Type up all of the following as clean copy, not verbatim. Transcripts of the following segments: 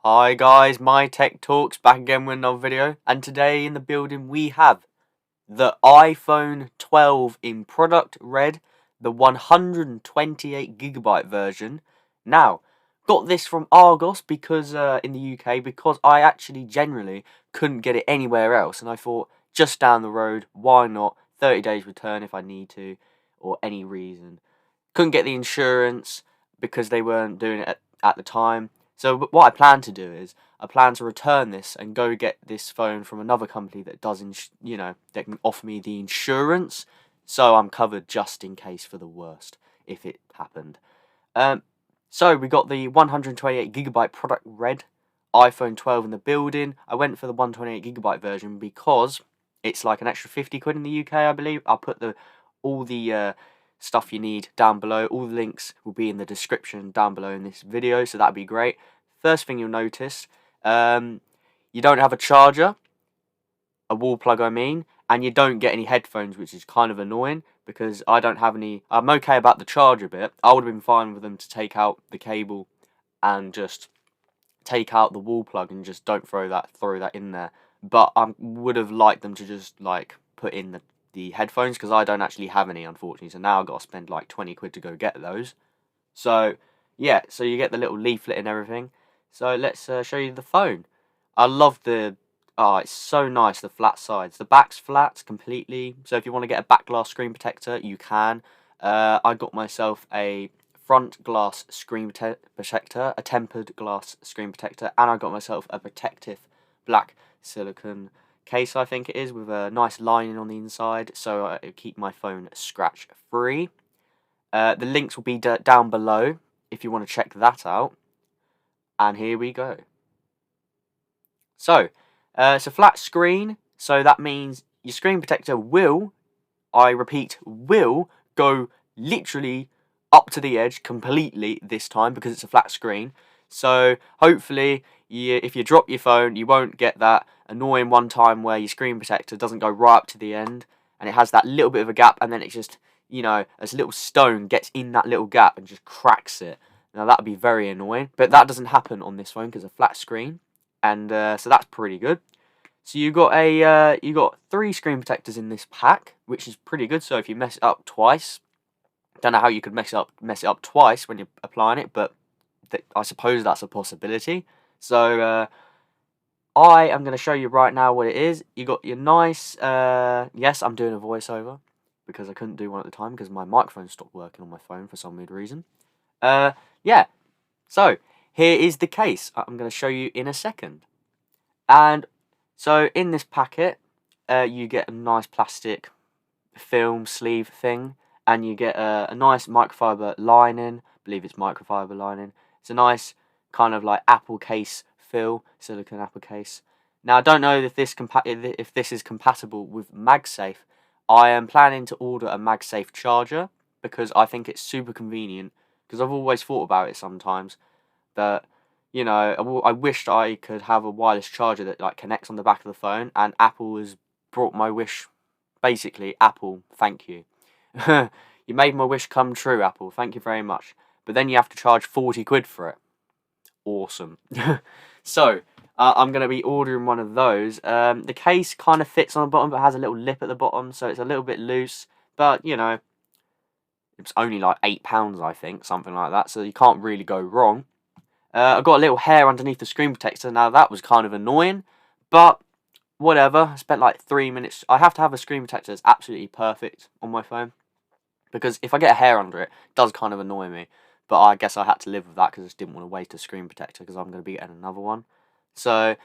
Hi guys, My Tech Talks back again with another video, and today in the building we have the iPhone 12 in product red, the 128GB version. Now, got this from Argos because in the UK because I actually generally couldn't get it anywhere else, and I thought just down the road, why not? 30 days return if I need to, or any reason. Couldn't get the insurance because they weren't doing it at the time. So what I plan to do is I plan to return this and go get this phone from another company that does, that can offer me the insurance, so I'm covered just in case for the worst if it happened. So we got the 128GB product red iPhone 12 in the building. I went for the 128GB version because it's like an extra 50 quid in the UK, I believe. I'll put all the stuff you need down below. All the links will be in the description down below in this video, so that'd be great. First thing you'll notice, you don't have a charger, a wall plug I mean, and you don't get any headphones, which is kind of annoying because I don't have any. I'm okay about the charger bit. I would have been fine with them to take out the cable and just take out the wall plug and just don't throw that in there. But I would have liked them to just like put in the headphones because I don't actually have any, unfortunately. So now I've got to spend like 20 quid to go get those. So yeah, so you get the little leaflet and everything. So let's show you the phone. I love it's so nice, the flat sides. The back's flat completely, so if you want to get a back glass screen protector, you can. I got myself a front glass screen protector, a tempered glass screen protector, and I got myself a protective black silicone case, I think it is, with a nice lining on the inside, so I keep my phone scratch free. The links will be down below if you want to check that out. And here we go. So, it's a flat screen, so that means your screen protector will, I repeat, will go literally up to the edge completely this time because it's a flat screen. So hopefully, if you drop your phone, you won't get that annoying one time where your screen protector doesn't go right up to the end and it has that little bit of a gap, and then it just, as a little stone gets in that little gap and just cracks it. Now that would be very annoying, but that doesn't happen on this phone because it's a flat screen, and so that's pretty good. So you got 3 screen protectors in this pack, which is pretty good. So if you mess it up twice, don't know how you could mess it up twice when you're applying it, but I suppose that's a possibility. So I am going to show you right now what it is. You got your nice, yes, I'm doing a voiceover because I couldn't do one at the time because my microphone stopped working on my phone for some weird reason. Yeah, so here is the case. I'm going to show you in a second. And so in this packet, you get a nice plastic film sleeve thing, and you get a nice microfiber lining. I believe it's microfiber lining. It's a nice kind of like Apple case feel, silicone Apple case. Now I don't know if this is compatible with MagSafe. I am planning to order a MagSafe charger because I think it's super convenient. Because I've always thought about it sometimes that, I wished I could have a wireless charger that like connects on the back of the phone, and Apple has brought my wish. Basically, Apple, thank you. You made my wish come true, Apple. Thank you very much. But then you have to charge 40 quid for it. Awesome. So, I'm going to be ordering one of those. The case kind of fits on the bottom, but has a little lip at the bottom, so it's a little bit loose. But, it's only like £8, I think, something like that, so you can't really go wrong. I've got a little hair underneath the screen protector. Now, that was kind of annoying, but whatever. I spent like 3 minutes. I have to have a screen protector that's absolutely perfect on my phone, because if I get a hair under it, it does kind of annoy me. But I guess I had to live with that because I just didn't want to waste a screen protector because I'm going to be getting another one. So,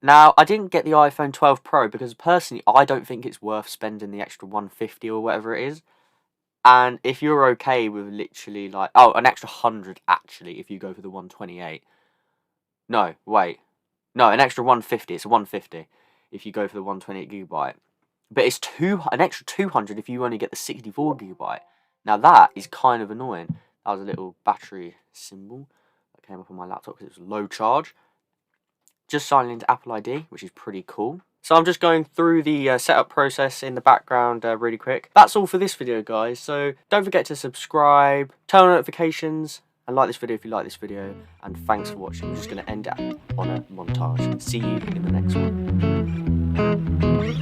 now, I didn't get the iPhone 12 Pro because personally, I don't think it's worth spending the extra 150 or whatever it is. And if you're okay with literally like, an extra 100 actually, if you go for the 128. No, wait. No, an extra 150. It's a 150 if you go for the 128GB. But it's an extra 200 if you only get the 64GB. Now that is kind of annoying. That was a little battery symbol that came up on my laptop because it was low charge. Just signing into Apple ID, which is pretty cool. So I'm just going through the setup process in the background really quick. That's all for this video, guys. So don't forget to subscribe, turn on notifications, and like this video if you like this video, and thanks for watching. We're just going to end it on a montage. See you in the next one.